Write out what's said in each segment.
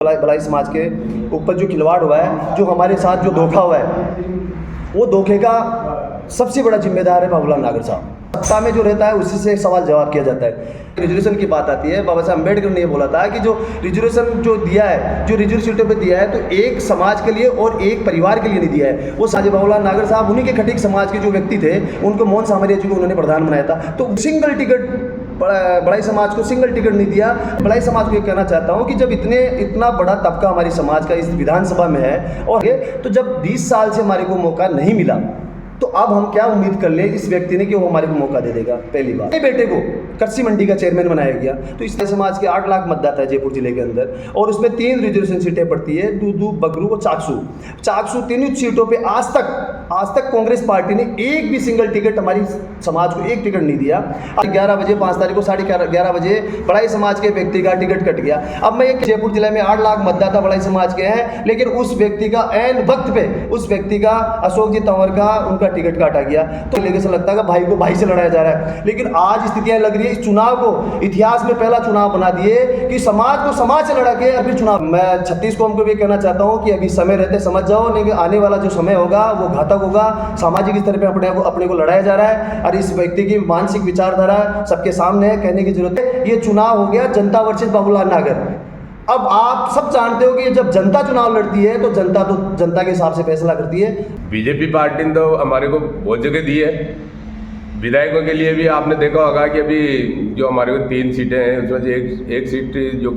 भलाई समाज के ऊपर जो खिलवाड़ हुआ है, जो हमारे साथ जो धोखा हुआ है, वो धोखे का सबसे बड़ा जिम्मेदार है बाबूलाल नागर साहब। सत्ता में जो रहता है उसी से सवाल जवाब किया जाता है। रिजर्वेशन की बात आती है, बाबा साहब अम्बेडकर ने ये बोला था कि जो रिजर्वेशन जो दिया है, जो रिजर्व सीटों पे दिया है, तो एक समाज के लिए और एक परिवार के लिए नहीं दिया है। वो साजे बाबूलाल नागर साहब उन्हीं के खटीक समाज के जो व्यक्ति थे, उनको मौन साम्राज्य को उन्होंने प्रधान बनाया था। तो सिंगल टिकट बड़ाई समाज को सिंगल टिकट नहीं दिया। बड़ाई समाज को ये कहना चाहता हूँ कि जब इतना बड़ा तबका हमारी समाज का इस विधानसभा में है, और तो जब 20 साल से हमारे को मौका नहीं मिला, तो अब हम क्या उम्मीद कर ले इस व्यक्ति ने कि वो हमारे को मौका दे देगा। पहली बार बेटे को कृषि मंडी का चेयरमैन बनाया गया, तो इस समाज के 8 लाख मतदाता है जयपुर जिले के अंदर, और उसमें 3 रिजर्वेशन सीटें पड़ती है, दूदू, बगरू और चाकसू। तीनों सीटों पे आज तक कांग्रेस पार्टी ने एक भी सिंगल टिकट हमारी समाज को एक टिकट नहीं दिया। 11 बजे 5 तारीख को 11:30 बजे बड़ाई समाज के व्यक्ति का टिकट कट गया। अब मैं एक जयपुर जिले में 8 लाख मतदाता बड़ाई समाज के हैं, लेकिन उस व्यक्ति का ऐन वक्त पे उस व्यक्ति का अशोक जी तंवर का उनका टिकट काटा गया। तो लेके से लगता है कि भाई को भाई से लड़ाया जा रहा है, लेकिन आज स्थितियां लग रही है इस चुनाव को इतिहास में पहला चुनाव बना दिए कि समाज को समाज से लड़ा के अभी चुनाव। मैं 36 कौम को भी कहना चाहता हूं कि अभी समय रहते समझ जाओ, लेकिन आने वाला जो समय होगा वो घातक होगा। सामाजिक स्तर पर अपने को लड़ाया जा रहा है, और इस व्यक्ति की मानसिक विचारधारा सबके सामने है, कहने की जरूरत है। ये चुनाव हो गया जनता वर्सेस बाबूलाल नागर। अब आप सब जानते हो कि जब जनता चुनाव लड़ती है तो जनता के हिसाब से फैसला करती है। बीजेपी पार्टी ने तो हमारे को बहुत जगह दी है। विधायकों के लिए भी आपने देखा होगा कि अभी जो हमारे को 3 सीटें हैं, उसमें से एक सीट जो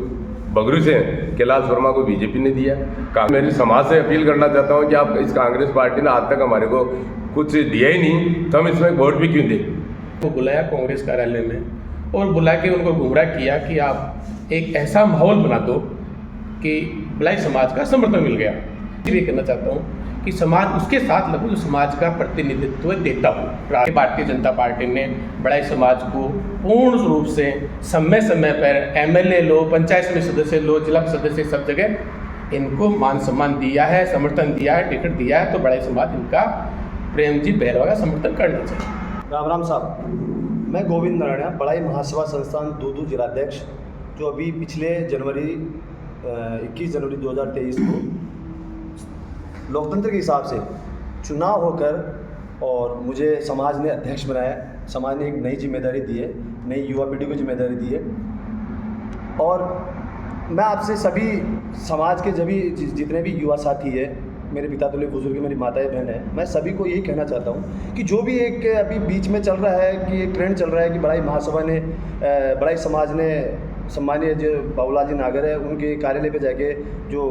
बगरू से कैलाश वर्मा को बीजेपी ने दिया। मेरी समाज से अपील करना चाहता हूँ कि आप इस कांग्रेस पार्टी ने आज तक हमारे को कुछ दिया ही नहीं, तो हम इसमें वोट भी क्यों दें। को बुलाया कांग्रेस कार्यालय में और बुला के उनको गुमराह किया कि आप एक ऐसा माहौल बना दो कि भलाई समाज का समर्थन मिल गया। ये कहना चाहता हूँ कि समाज उसके साथ लगो जो समाज का प्रतिनिधित्व देता हो। भारतीय जनता पार्टी ने भलाई समाज को पूर्ण रूप से समय पर MLA लो, पंचायत समिति सदस्य लो, जिला सदस्य, सब जगह इनको मान सम्मान दिया है, समर्थन दिया है, टिकट दिया है। तो भलाई समाज इनका प्रेम जी बैरवा का समर्थन करना चाहिए। राम साहब, मैं गोविंद नारायण, बड़ाई महासभा संस्थान दूदू जिलाध्यक्ष, जो अभी पिछले 21 जनवरी 2023 को लोकतंत्र के हिसाब से चुनाव होकर और मुझे समाज ने अध्यक्ष बनाया। समाज ने एक नई जिम्मेदारी दी है, नई युवा पीढ़ी को जिम्मेदारी दी है, और मैं आपसे सभी समाज के जितने भी युवा साथी है, मेरे पिता तुल्य बुजुर्ग, मेरी माताएं बहन है, मैं सभी को यही कहना चाहता हूँ कि जो भी एक अभी बीच में चल रहा है कि एक ट्रेंड चल रहा है कि बड़ाई महासभा ने, बड़ाई समाज ने सम्मानीय जो बाबूलाल जी नागर है उनके कार्यालय पे जाके जो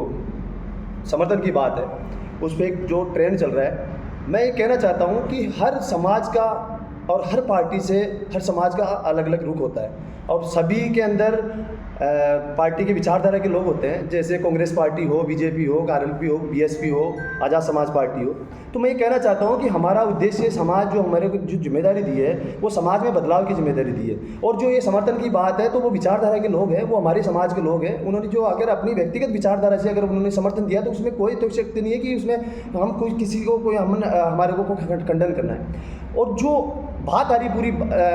समर्थन की बात है, उस पर एक जो ट्रेंड चल रहा है, मैं ये कहना चाहता हूँ कि हर समाज का और हर पार्टी से हर समाज का अलग अलग रुख होता है, और सभी के अंदर पार्टी के विचारधारा के लोग होते हैं। जैसे कांग्रेस पार्टी हो, बीजेपी हो, RLP हो, BSP हो, आज़ाद समाज पार्टी हो। तो मैं ये कहना चाहता हूँ कि हमारा उद्देश्य समाज जो हमारे को जो जिम्मेदारी दी है वो समाज में बदलाव की जिम्मेदारी दी है, और जो ये समर्थन की बात है तो वो विचारधारा के लोग हैं, वो हमारे समाज के लोग हैं। उन्होंने जो अगर अपनी व्यक्तिगत विचारधारा से अगर उन्होंने समर्थन दिया तो उसमें कोई तो शक्ति नहीं है कि उसमें हम कोई किसी को कोई हमारे को खंडन करना है। और जो बात आ रही पूरी,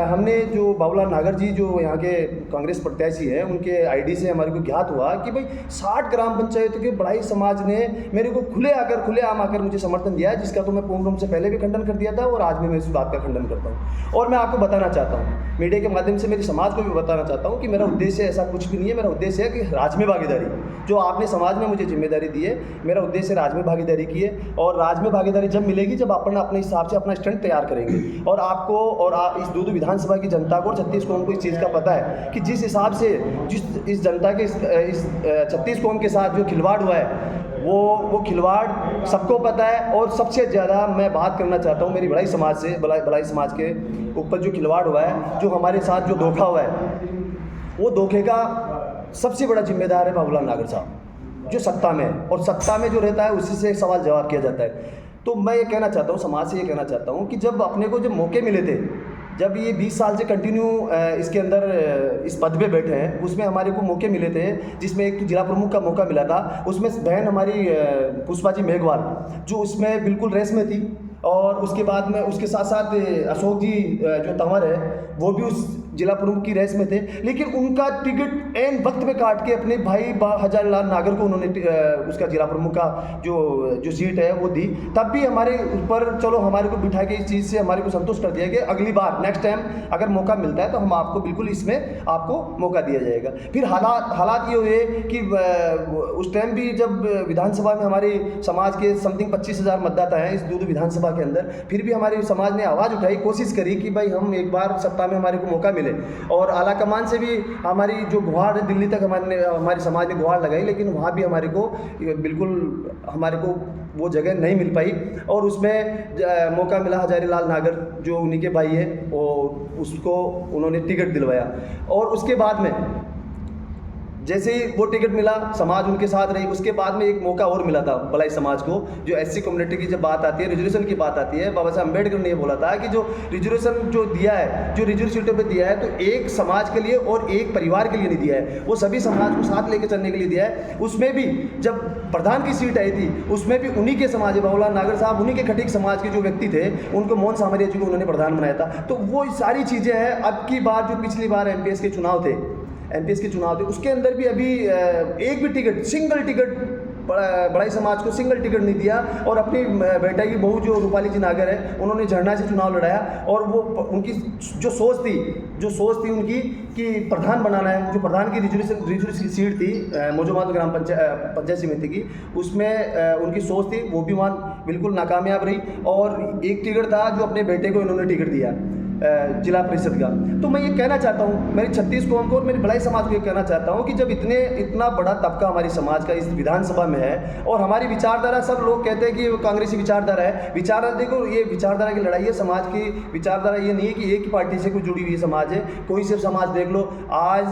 हमने जो बाबूलाल नागर जी जो यहाँ के कांग्रेस प्रत्याशी हैं, उनके ID से हमारे को ज्ञात हुआ कि भाई 60 ग्राम पंचायतों के बड़ाई समाज ने मेरे को खुलेआम आकर मुझे समर्थन दिया है, जिसका तो मैं पूर्ण रूप से पहले भी खंडन कर दिया था और आज भी मैं इस बात का खंडन करता हूँ। और मैं आपको बताना चाहता हूँ, मीडिया के माध्यम से मेरी समाज को भी बताना चाहता हूँ कि मेरा उद्देश्य ऐसा कुछ भी नहीं है। मेरा उद्देश्य है कि राज में भागीदारी, जो आपने समाज में मुझे जिम्मेदारी दी है, मेरा उद्देश्य राज में भागीदारी की है। और राज में भागीदारी जब मिलेगी जब अपन अपने हिसाब से अपना स्टैंड तैयार करेंगे, और आपको और इस दूदू विधानसभा की जनता को और 36 कौम को इस चीज़ का पता है कि जिस हिसाब से इस जनता के इस 36 कौम के साथ जो खिलवाड़ हुआ है वो खिलवाड़ सबको पता है। और सबसे ज़्यादा मैं बात करना चाहता हूँ मेरी बड़ाई समाज से, बड़ाई समाज के ऊपर जो खिलवाड़ हुआ है, जो हमारे साथ जो धोखा हुआ है, वो धोखे का सबसे बड़ा जिम्मेदार है बाबूलाल नागर साहब, जो सत्ता में है, और सत्ता में जो रहता है उसी से सवाल जवाब किया जाता है। तो मैं ये कहना चाहता हूँ, समाज से ये कहना चाहता हूँ कि जब अपने को जब मौके मिले थे, जब ये 20 साल से कंटिन्यू इसके अंदर इस पद पे बैठे हैं, उसमें हमारे को मौके मिले थे, जिसमें एक जिला प्रमुख का मौका मिला था, उसमें बहन हमारी पुष्पा जी मेघवाल जो उसमें बिल्कुल रेस में थी, और उसके बाद में उसके साथ साथ अशोक जी जो तंवर है वो भी उस जिला प्रमुख की रेस में थे, लेकिन उनका टिकट एन वक्त में काट के अपने भाई हजारीलाल नागर को उन्होंने उसका जिला प्रमुख का जो सीट है वो दी। तब भी हमारे ऊपर चलो हमारे को बिठा के इस चीज़ से हमारे को संतुष्ट कर दिया कि अगली बार नेक्स्ट टाइम अगर मौका मिलता है तो हम आपको बिल्कुल इसमें आपको मौका दिया जाएगा। फिर हालात ये हुए कि उस टाइम भी जब विधानसभा में हमारे समाज के समथिंग 25,000 मतदाता हैं इस दूध विधानसभा के अंदर, फिर भी हमारे समाज ने आवाज़ उठाई, कोशिश करी कि भाई हम एक बार सत्ता में हमारे को मौका मिले। और आला कमान से भी हमारी जो गुहार है दिल्ली तक हमारे समाज ने गुहार लगाई, लेकिन वहाँ भी हमारे को बिल्कुल हमारे को वो जगह नहीं मिल पाई। और उसमें मौका मिला हजारीलाल नागर जो उन्हीं के भाई है, और उसको उन्होंने टिकट दिलवाया। और उसके बाद में जैसे ही वो टिकट मिला, समाज उनके साथ रही। उसके बाद में एक मौका और मिला था भलाई समाज को, जो एससी कम्युनिटी की जब बात आती है, रिजर्वेशन की बात आती है, बाबा साहब अम्बेडकर ने ये बोला था कि जो रिजर्वेशन जो दिया है, जो रिजर्व सीटों पे दिया है, तो एक समाज के लिए और एक परिवार के लिए नहीं दिया है, वो सभी समाज को साथ लेकर चलने के लिए दिया है। उसमें भी जब प्रधान की सीट आई थी उसमें भी उन्हीं के समाज, बाबूलाल नागर साहब उन्हीं के खटीक समाज के जो व्यक्ति थे, उनको मोहन सामरिया जी को उन्होंने प्रधान बनाया था। तो वो सारी चीज़ें हैं। अब की बार जो पिछली बार एमपीएस के चुनाव थे, उसके अंदर भी अभी एक भी टिकट, सिंगल टिकट बड़ाई समाज को सिंगल टिकट नहीं दिया। और अपनी बेटा की बहू जो रूपाली जी नागर है, उन्होंने झरना से चुनाव लड़ाया। और वो उनकी जो सोच थी उनकी कि प्रधान बनाना है, जो प्रधान की रिजर्वेशन सीट थी मौजूद ग्राम पंचायत समिति की, उसमें उनकी सोच थी, वो भी वहाँ बिल्कुल नाकामयाब रही। और एक टिकट था जो अपने बेटे को इन्होंने टिकट दिया जिला परिषद का। तो मैं ये कहना चाहता हूँ मेरी 36 कौम को और मेरी भलाई समाज को ये कहना चाहता हूँ कि जब इतना बड़ा तबका हमारी समाज का इस विधानसभा में है, और हमारी विचारधारा, सब लोग कहते हैं कि वो कांग्रेसी विचारधारा है, विचारधारा देखो ये विचारधारा की लड़ाई है। समाज की विचारधारा ये नहीं है कि एक ही पार्टी से कोई जुड़ी हुई समाज है। कोई से समाज देख लो, आज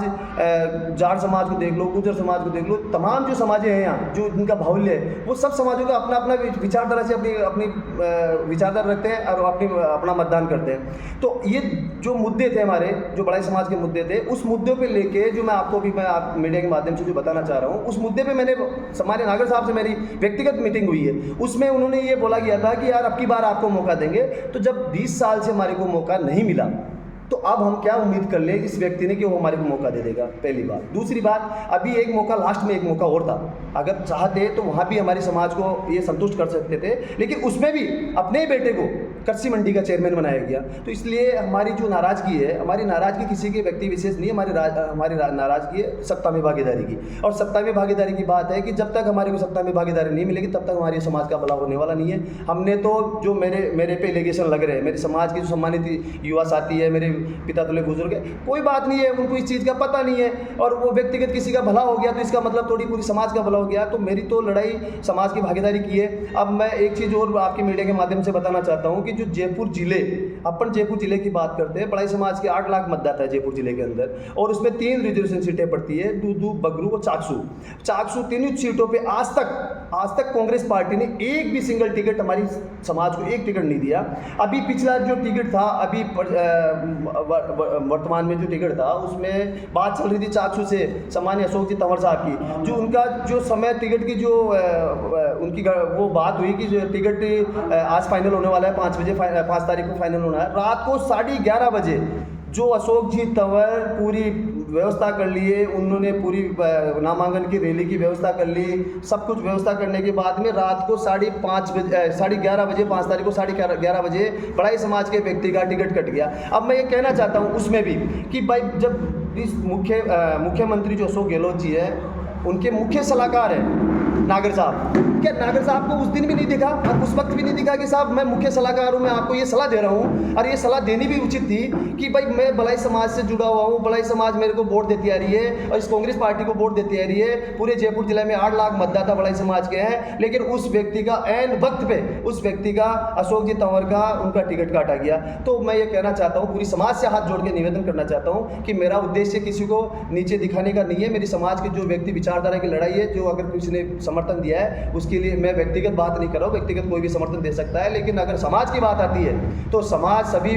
जाट समाज को देख लो, गुर्जर समाज को देख लो, तमाम जो समाजें हैं यहाँ, जो इनका बाहुल्य है, वो सब समाजों का अपना अपना विचारधारा से अपनी विचारधारा रखते हैं और अपना मतदान करते हैं। तो ये जो मुद्दे थे हमारे, जो बड़ाई समाज के मुद्दे थे, उस मुद्दों पे लेके जो मैं आपको भी आप मीडिया के माध्यम से जो बताना चाह रहा हूँ, उस मुद्दे पे मैंने हमारे नागर साहब से मेरी व्यक्तिगत मीटिंग हुई है। उसमें उन्होंने ये बोला गया था कि यार अब की बार आपको मौका देंगे। तो जब 20 साल से हमारे को मौका नहीं मिला, तो अब हम क्या उम्मीद कर ले इस व्यक्ति ने कि वो हमारे को मौका दे देगा, पहली बात। दूसरी बात, अभी एक मौका, लास्ट में एक मौका और था, अगर चाहते तो वहाँ भी हमारे समाज को ये संतुष्ट कर सकते थे, लेकिन उसमें भी अपने ही बेटे को कृषि मंडी का चेयरमैन बनाया गया। तो इसलिए हमारी जो नाराज़गी है, हमारी नाराज़गी किसी के व्यक्ति विशेष नहीं, हमारी नाराज़गी है सत्ता में भागीदारी की। और सत्ता में भागीदारी की बात है कि जब तक हमारे को सत्ता में भागीदारी नहीं मिलेगी, तब तक हमारे समाज का भला होने वाला नहीं है। हमने तो जो मेरे पे एलिगेशन लग रहे हैं, मेरे समाज के जो सम्मानित युवा साथी है, मेरे पिता तुल्य बुजुर्ग है, कोई बात नहीं है, उनको इस चीज़ का पता नहीं है, और वो व्यक्तिगत किसी का भला हो गया तो इसका मतलब थोड़ी पूरी समाज का भला हो गया। तो मेरी तो लड़ाई समाज की भागीदारी की है। अब मैं एक चीज़ और आपके मीडिया के माध्यम से बताना चाहता हूँ कि जो जयपुर जिले, अपन जयपुर जिले की बात करते हैं, बड़ाई समाज के 8 लाख मतदाता है जयपुर जिले के अंदर, और उसमें 3 रिजर्वेशन सीटें पड़ती है, दूदू, बगरू और चाकसू। तीनों सीटों पे आज तक कांग्रेस पार्टी ने एक भी सिंगल टिकट हमारी समाज को एक टिकट नहीं दिया। अभी पिछला जो टिकट था, अभी वर्तमान में जो टिकट था, उसमें बात चल रही थी चाकसू से सम्मान्य अशोक जी तंवर साहब की, जो उनका जो समय टिकट की जो उनकी वो बात हुई कि जो टिकट आज फाइनल होने वाला है, 5 तारीख को फाइनल होना है। रात को 11:30 बजे जो अशोक जी तंवर पूरी व्यवस्था कर लिए, उन्होंने पूरी नामांकन की रैली की व्यवस्था कर ली, सब कुछ व्यवस्था करने के बाद में रात को 11:30 बजे 5 तारीख को 11:30 बजे बड़ाई समाज के व्यक्ति का टिकट कट गया। अब मैं ये कहना चाहता हूँ उसमें भी कि भाई जब इस मुख्यमंत्री जो अशोक गहलोत जी है, उनके मुख्य सलाहकार हैं नागर साहब, क्या नागर साहब को उस दिन भी नहीं दिखा और उस वक्त भी नहीं दिखा कि साहब मैं मुख्य सलाहकार हूँ, मैं आपको ये सलाह दे रहा हूँ, और ये सलाह देनी भी उचित थी कि भाई मैं बड़ाई समाज से जुड़ा हुआ हूँ, बड़ाई समाज मेरे को वोट देती आ रही है और इस कांग्रेस पार्टी को वोट देती आ रही है। पूरे जयपुर जिले में 8 लाख मतदाता बड़ाई समाज के हैं, लेकिन उस व्यक्ति का ऐन वक्त पे उस व्यक्ति का, अशोक जी तंवर का, उनका टिकट काटा गया। तो मैं ये कहना चाहता हूँ, पूरी समाज से हाथ जोड़ के निवेदन करना चाहता हूँ कि मेरा उद्देश्य किसी को नीचे दिखाने का नहीं है। मेरी समाज की जो व्यक्ति विचारधारा की लड़ाई है, जो अगर किसी ने समर्थन दिया है उसके लिए मैं व्यक्तिगत बात नहीं कर रहा हूँ, व्यक्तिगत कोई भी समर्थन दे सकता है, लेकिन अगर समाज की बात आती है तो समाज सभी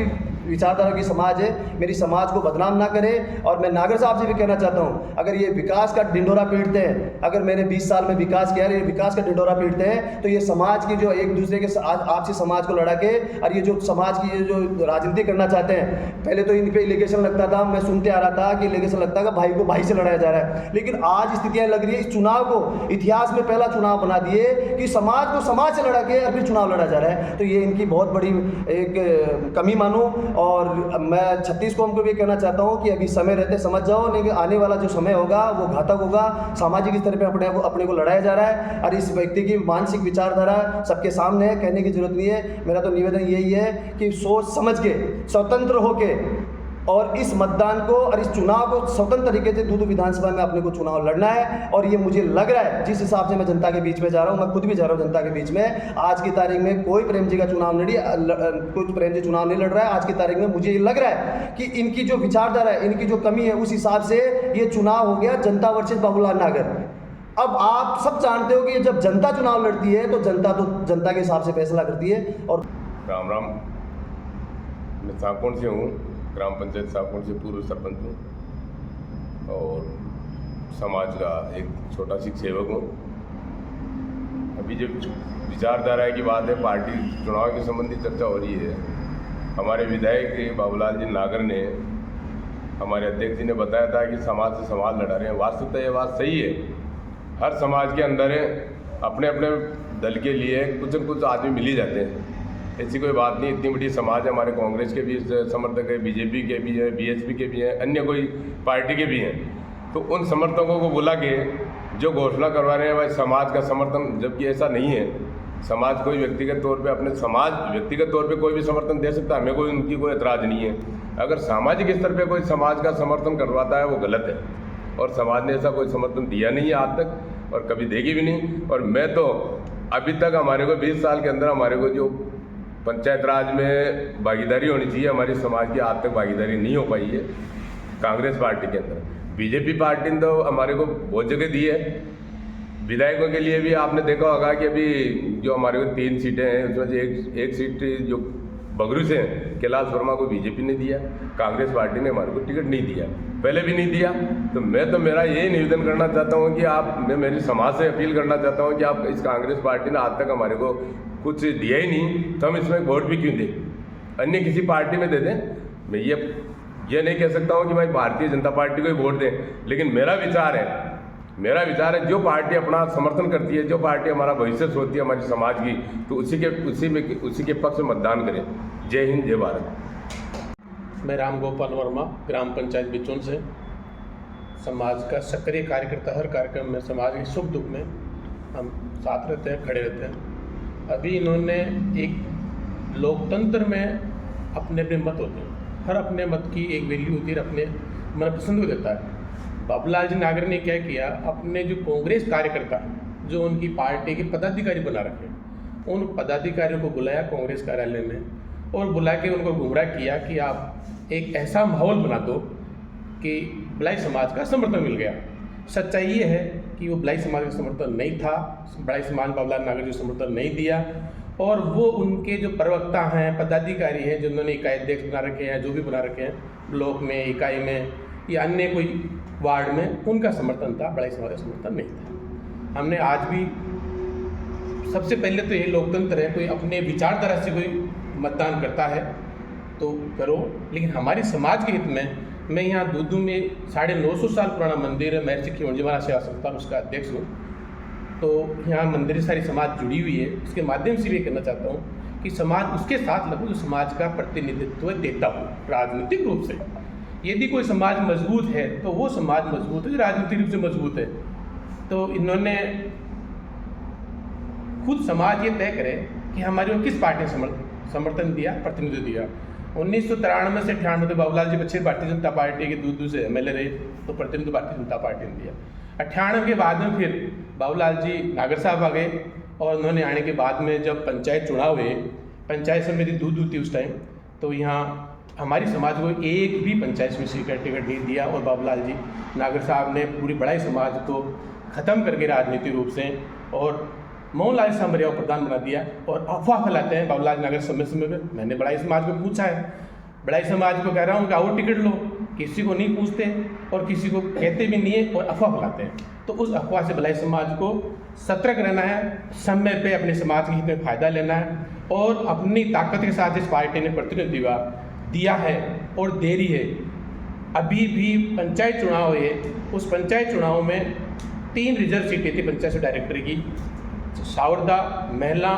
विचारधारा की समाज है, मेरी समाज को बदनाम ना करे। और मैं नागर साहब से भी कहना चाहता हूँ, अगर ये विकास का ढिंढोरा पीटते हैं, अगर मैंने 20 साल में विकास किया, ये विकास का ढिंढोरा पीटते हैं, तो ये समाज की जो एक दूसरे के आपसी समाज को लड़ा के, और ये जो समाज की ये जो राजनीति करना चाहते हैं, पहले तो इन पे इलीगेशन लगता था, मैं सुनते आ रहा था कि इलीगेशन लगता है भाई को भाई से लड़ाया जा रहा है, लेकिन आज स्थितियाँ लग रही है इस चुनाव को इतिहास में पहला चुनाव बना दिए कि समाज को समाज से लड़ा के और फिर चुनाव लड़ा जा रहा है। तो ये इनकी बहुत बड़ी एक कमी मानूं। और मैं 36 कौम को भी कहना चाहता हूं कि अभी समय रहते समझ जाओ, लेकिन आने वाला जो समय होगा वो घातक होगा। सामाजिक स्तर पर अपने को लड़ाया जा रहा है और इस व्यक्ति की मानसिक विचारधारा सबके सामने है, कहने की जरूरत नहीं है। मेरा तो निवेदन यही है कि सोच समझ के, स्वतंत्र होके और इस मतदान को और इस चुनाव को स्वतंत्र तरीके से दूदू विधानसभा में अपने को चुनाव लड़ना है। और ये मुझे लग रहा है, जिस हिसाब से मैं जनता के बीच में जा रहा हूँ, मैं खुद भी जा रहा हूँ जनता के बीच में, आज की तारीख में कोई प्रेम जी का चुनाव कुछ प्रेम जी चुनाव नहीं लड़ रहा है। आज की तारीख में मुझे ये लग रहा है कि इनकी जो विचारधारा है, इनकी जो कमी है, उस हिसाब से ये चुनाव हो गया जनता वर्सेस बाबूलाल नागर। अब आप सब जानते हो कि जब जनता चुनाव लड़ती है तो जनता के हिसाब से फैसला करती है। और राम राम, मैं साकोन से हूँ, ग्राम पंचायत साकोन से पूर्व सरपंच हूँ और समाज का एक छोटा सी सेवक हूँ। अभी जो विचारधारा की बात है, पार्टी चुनाव के संबंधी चर्चा हो रही है। हमारे विधायक बाबूलाल जी नागर ने, हमारे अध्यक्ष जी ने बताया था कि समाज से समाज लड़ा रहे हैं। वास्तविकता ये बात सही है, हर समाज के अंदर अपने अपने दल के लिए कुछ न कुछ आदमी मिल ही जाते हैं, ऐसी कोई बात नहीं। इतनी बड़ी समाज है, हमारे कांग्रेस के भी समर्थक है, बीजेपी के भी है, बीएसपी के भी हैं, अन्य कोई पार्टी के भी हैं। तो उन समर्थकों को बुला के जो घोषणा करवा रहे हैं भाई समाज का समर्थन, जबकि ऐसा नहीं है। समाज कोई व्यक्तिगत तौर पे अपने समाज व्यक्तिगत तौर पे कोई भी समर्थन दे सकता है, हमें कोई उनकी कोई एतराज़ नहीं है। अगर सामाजिक स्तर पे कोई समाज का समर्थन करवाता है वो गलत है, और समाज ने ऐसा कोई समर्थन दिया नहीं है आज तक और कभी देगी भी नहीं। और मैं तो अभी तक हमारे को 20 साल के अंदर हमारे को जो पंचायत राज में भागीदारी होनी चाहिए, हमारी समाज की आज तक भागीदारी नहीं हो पाई है कांग्रेस पार्टी के अंदर। बीजेपी पार्टी ने तो हमारे को बहुत जगह दी है। विधायकों के लिए भी आपने देखा होगा कि अभी जो हमारे को 3 सीटें हैं उसमें से एक सीट जो बगरू से कैलाश वर्मा को बीजेपी ने दिया, कांग्रेस पार्टी ने हमारे को टिकट नहीं दिया, पहले भी नहीं दिया। तो मैं तो मेरा यही निवेदन करना चाहता हूँ कि मैं मेरी समाज से अपील करना चाहता हूँ कि आप इस कांग्रेस पार्टी ने आज तक हमारे को कुछ दिया ही नहीं, तो हम इसमें वोट भी क्यों दें, अन्य किसी पार्टी में दे दें। मैं ये नहीं कह सकता हूँ कि भाई भारतीय जनता पार्टी को ही वोट दें, लेकिन मेरा विचार है जो पार्टी अपना समर्थन करती है, जो पार्टी हमारा भविष्य सोचती है हमारी समाज की, तो उसी के पक्ष में मतदान करें। जय हिंद, जय भारत। मैं राम गोपाल वर्मा, ग्राम पंचायत बिचौन से समाज का सक्रिय कार्यकर्ता। हर कार्यक्रम में, समाज के सुख दुख में हम साथ रहते हैं, खड़े रहते हैं। अभी इन्होंने एक लोकतंत्र में अपने अपने मत होते हैं, हर अपने मत की एक वैल्यू होती है, अपने मनपसंद को देता है। बाबूलाल जी नागर ने क्या किया, अपने जो कांग्रेस कार्यकर्ता जो उनकी पार्टी के पदाधिकारी बना रखे, उन पदाधिकारियों को बुलाया कांग्रेस कार्यालय में और बुला के उनको गुमराह किया कि आप एक ऐसा माहौल बना दो कि बलाई समाज का समर्थन मिल गया। सच्चाई ये है कि वो बलाई समाज का समर्थन नहीं था, बलाई समाज बाबूलाल नागर जो समर्थन नहीं दिया, और वो उनके जो प्रवक्ता हैं, पदाधिकारी हैं, जिन्होंने इकाई अध्यक्ष बना रखे हैं, जो भी बना रखे हैं, ब्लॉक में, इकाई में या अन्य कोई वार्ड में, उनका समर्थन था, बलाई समाज का समर्थन नहीं था। हमने आज भी, सबसे पहले तो ये लोकतंत्र है, कोई अपने विचारधारा से कोई मतदान करता है तो करो, लेकिन हमारी समाज के हित में, मैं यहाँ दूदू में 950 साल पुराना मंदिर है, महर्षि खिमणजी महाराज सेवा संस्थान, उसका अध्यक्ष हूँ। तो यहाँ मंदिर सारी समाज जुड़ी हुई है। इसके माध्यम से भी कहना चाहता हूँ कि समाज उसके साथ लगो जो समाज का प्रतिनिधित्व देता हो राजनीतिक रूप से। यदि कोई समाज मजबूत है तो वो समाज मजबूत है जो राजनीतिक रूप से मजबूत है। तो इन्होंने खुद समाज ये तय करे कि हमारे को किस पार्टी ने समर्थन दिया, प्रतिनिधित्व दिया। 1993 से 98 में बाबूलाल जी बच्चे भारतीय जनता पार्टी के दूर से MLA रहे, तो प्रतिनिधित्व भारतीय जनता पार्टी ने दिया। 98 के बाद में फिर बाबूलाल जी नागर साहब आ गए, और उन्होंने आने के बाद में जब पंचायत चुनाव हुए, पंचायत समिति दूर थी उस टाइम, तो यहाँ हमारी समाज को एक भी पंचायत समिति का टिकट नहीं दिया, और बाबूलाल जी नागर साहब ने पूरी बड़ाई समाज को ख़त्म करके राजनीतिक रूप से और मोहनलाल सामरिया को प्रधान बना दिया। और अफवाह फैलाते हैं बाबूलाल नागर समय में। मैंने बड़ाई समाज को पूछा है बड़ाई समाज को कह रहा हूँ कि आओ टिकट लो, किसी को नहीं पूछते और किसी को कहते भी नहीं है और अफवाह फैलाते हैं। तो उस अफवाह से बड़ाई समाज को सतर्क रहना है, समय पे अपने समाज के हित में फ़ायदा लेना है और अपनी ताकत के साथ इस पार्टी ने प्रतिनिधित्व दिया है और दे रही है। अभी भी पंचायत चुनाव हुए, उस पंचायत चुनाव में 3 रिजर्व सीटें थी पंचायत से डायरेक्टर की, सावरदा, महला,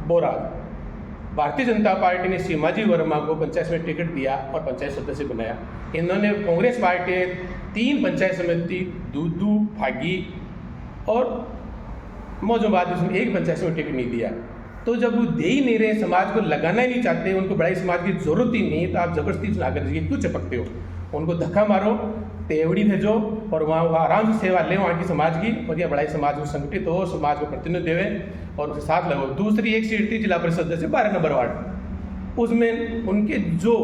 बोराज। भारतीय जनता पार्टी ने सीमाजी वर्मा को पंचायत में टिकट दिया और पंचायत सदस्य बनाया। इन्होंने कांग्रेस पार्टी ने 3 पंचायत समिति, दूदू, भागी और मौजूबाद उसमें 1 पंचायत में टिकट नहीं दिया। तो जब वो दे ही नहीं रहे, समाज को लगाना ही नहीं चाहते, उनको बड़ाई समाज की ज़रूरत ही नहीं, तो आप ज़बरदस्ती चुना कर दीजिए, क्यों चिपकते हो? उनको धक्का मारो, तेवड़ी भेजो और वहाँ आराम से सेवा लें वहाँ की समाज की, और यह बड़ाई समाज को संगठित हो, समाज को प्रतिनिधित्व देवे और उसके साथ लगो। दूसरी एक सीट थी जिला परिषद सदस्य 12 नंबर वार्ड, उसमें उनके जो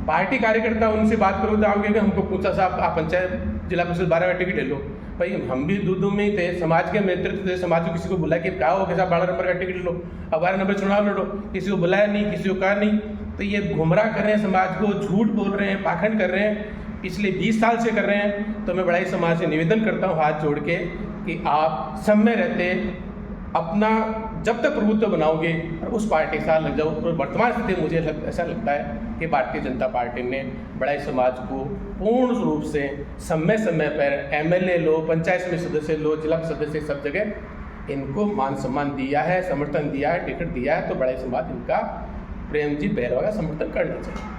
पार्टी कार्यकर्ता उनसे बात करो तो आओगे कि हमको पूछा साहब आप पंचायत जिला परिषद 12 का टिकट ले लो। भाई हम भी दूदू में ही थे, समाज के नेतृत्व थे, समाज को किसी को बुला के कहा हो कि साहब 12 नंबर का टिकट लो, अब 12 नंबर चुनाव लड़ो, किसी को बुलाया नहीं, किसी को कहा नहीं। तो ये गुमराह कर रहे हैं समाज को, झूठ बोल रहे हैं, पाखंड कर रहे हैं, पिछले 20 साल से कर रहे हैं। तो मैं बड़ाई समाज से निवेदन करता हूँ हाथ जोड़ के कि आप समय रहते अपना जब तक प्रभुत्व बनाओगे और उस पार्टी के साथ लग जाओ। और वर्तमान स्थिति मुझे ऐसा लगता है कि भारतीय जनता पार्टी ने बड़ाई समाज को पूर्ण रूप से समय समय पर MLA लो, पंचायत समिति सदस्य लो, जिला सदस्य, सब जगह इनको मान सम्मान दिया है, समर्थन दिया है, टिकट दिया है। तो बड़ाई समाज इनका प्रेम जी बैरवा का समर्थन करना चाहिए।